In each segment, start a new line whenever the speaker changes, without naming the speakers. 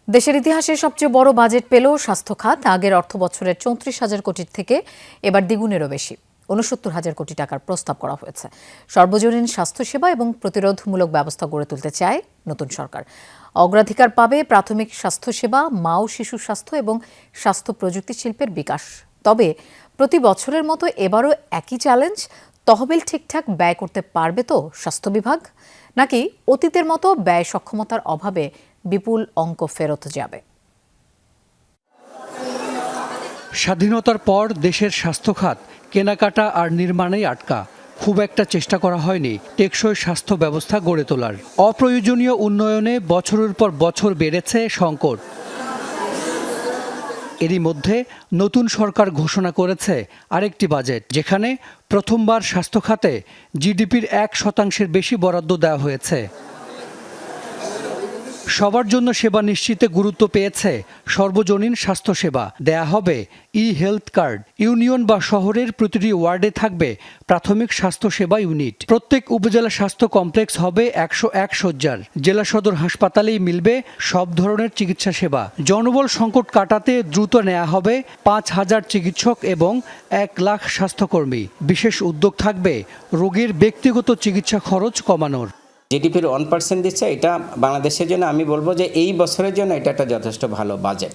দেশের ইতিহাসে সবচেয়ে বড় বাজেট পেল স্বাস্থ্য খাত। আগের অর্থবছরের ৩৪,০০০ কোটির থেকে এবার দ্বিগুণেরও বেশি ৬৯,০০০ কোটি টাকার প্রস্তাব করা হয়েছে। সর্বজনীন স্বাস্থ্যসেবা এবং প্রতিরোধমূলক ব্যবস্থা গড়ে তুলতে চায় নতুন সরকার। অগ্রাধিকার পাবে প্রাথমিক স্বাস্থ্যসেবা, মা ও শিশু স্বাস্থ্য এবং স্বাস্থ্য প্রযুক্তি শিল্পের বিকাশ। তবে প্রতি বছরের মতো এবারও একই চ্যালেঞ্জ, তহবিল ঠিকঠাক ব্যয় করতে পারবে তো স্বাস্থ্য বিভাগ, নাকি অতীতের মতো ব্যয় সক্ষমতার অভাবে বিপুল অঙ্ক ফেরত যাবে?
স্বাধীনতার পর দেশের স্বাস্থ্য খাত কেনাকাটা আর নির্মাণেই আটকা। খুব একটা চেষ্টা করা হয়নি টেকসই স্বাস্থ্য ব্যবস্থা গড়ে তোলার। অপ্রয়োজনীয় উন্নয়নে বছরের পর বছর বেড়েছে সংকট। এরই মধ্যে নতুন সরকার ঘোষণা করেছে আরেকটি বাজেট, যেখানে প্রথমবার স্বাস্থ্য খাতে জিডিপির 1% বেশি বরাদ্দ দেওয়া হয়েছে। সবার জন্য সেবা নিশ্চিতে গুরুত্ব পেয়েছে সর্বজনীন স্বাস্থ্যসেবা। দেয়া হবে হেলথ কার্ড। ইউনিয়ন বা শহরের প্রতিটি ওয়ার্ডে থাকবে প্রাথমিক স্বাস্থ্যসেবা ইউনিট। প্রত্যেক উপজেলা স্বাস্থ্য কমপ্লেক্স হবে 101 শয্যার। জেলা সদর হাসপাতালেই মিলবে সব ধরনের চিকিৎসা সেবা। জনবল সংকট কাটাতে দ্রুত নেওয়া হবে 5,000 চিকিৎসক এবং 1 লাখ স্বাস্থ্যকর্মী। বিশেষ উদ্যোগ থাকবে রোগীর ব্যক্তিগত চিকিৎসা খরচ কমানোর।
জিডিপির 1% দিচ্ছে, এটা বাংলাদেশের জন্য আমি বলবো যে এই বছরের জন্য এটা একটা যথেষ্ট ভালো বাজেট।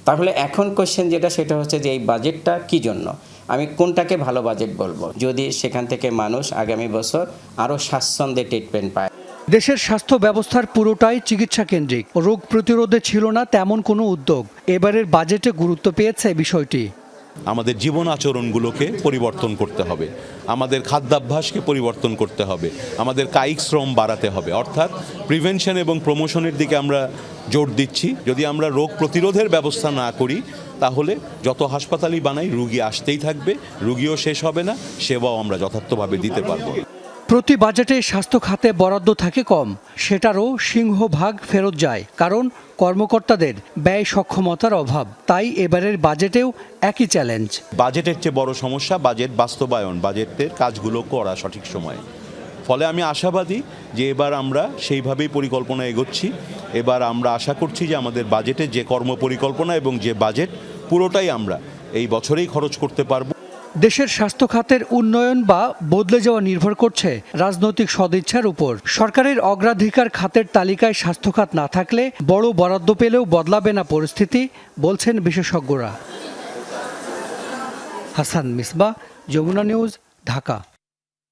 তাহলে এখন কোশ্চেন সেটা হচ্ছে যে এই বাজেটটা কি জন্য, আমি কোনটাকে ভালো বাজেট বলবো, যদি সেখান থেকে মানুষ আগামী বছর আরও স্বাচ্ছন্দ্যে ট্রিটমেন্ট পায়।
দেশের স্বাস্থ্য ব্যবস্থার পুরোটাই চিকিৎসা কেন্দ্রিক। রোগ প্রতিরোধে ছিল না তেমন কোনো উদ্যোগ। এবারের বাজেটে গুরুত্ব পেয়েছে বিষয়টি।
আমাদের জীবন আচরণগুলোকে পরিবর্তন করতে হবে, আমাদের খাদ্যাভ্যাসকে পরিবর্তন করতে হবে, আমাদের কায়িক শ্রম বাড়াতে হবে। অর্থাৎ প্রিভেনশন এবং প্রমোশনের দিকে আমরা জোর দিচ্ছি। যদি আমরা রোগ প্রতিরোধের ব্যবস্থা না করি, তাহলে যত হাসপাতালই বানাই রুগী আসতেই থাকবে, রুগীও শেষ হবে না, সেবাও আমরা যথার্থভাবে দিতে পারবো।
প্রতি বাজেটে স্বাস্থ্য খাতে বরাদ্দ থাকে কম, সেটারও সিংহভাগ ফেরত যায়, কারণ কর্মকর্তাদের ব্যয় সক্ষমতার অভাব। তাই এবারের বাজেটেও একই চ্যালেঞ্জ।
বাজেটের চেয়ে বড় সমস্যা বাজেট বাস্তবায়ন, বাজেটের কাজগুলো করা সঠিক সময়ে। ফলে আমি আশাবাদী যে এবার আমরা সেইভাবেই পরিকল্পনা এগোচ্ছি। এবার আমরা আশা করছি যে আমাদের বাজেটে যে কর্মপরিকল্পনা এবং যে বাজেট, পুরোটাই আমরা এই বছরেই খরচ করতে পারব।
দেশের স্বাস্থ্য খাতের উন্নয়ন বা বদলে যাওয়া নির্ভর করছে রাজনৈতিক সদিচ্ছার উপর। সরকারের অগ্রাধিকার খাতের তালিকায় স্বাস্থ্য খাত না থাকলে বড় বরাদ্দ পেলেও বদলাবে না পরিস্থিতি, বলছেন বিশেষজ্ঞরা। হাসান মিসবাহ, যমুনা নিউজ, ঢাকা।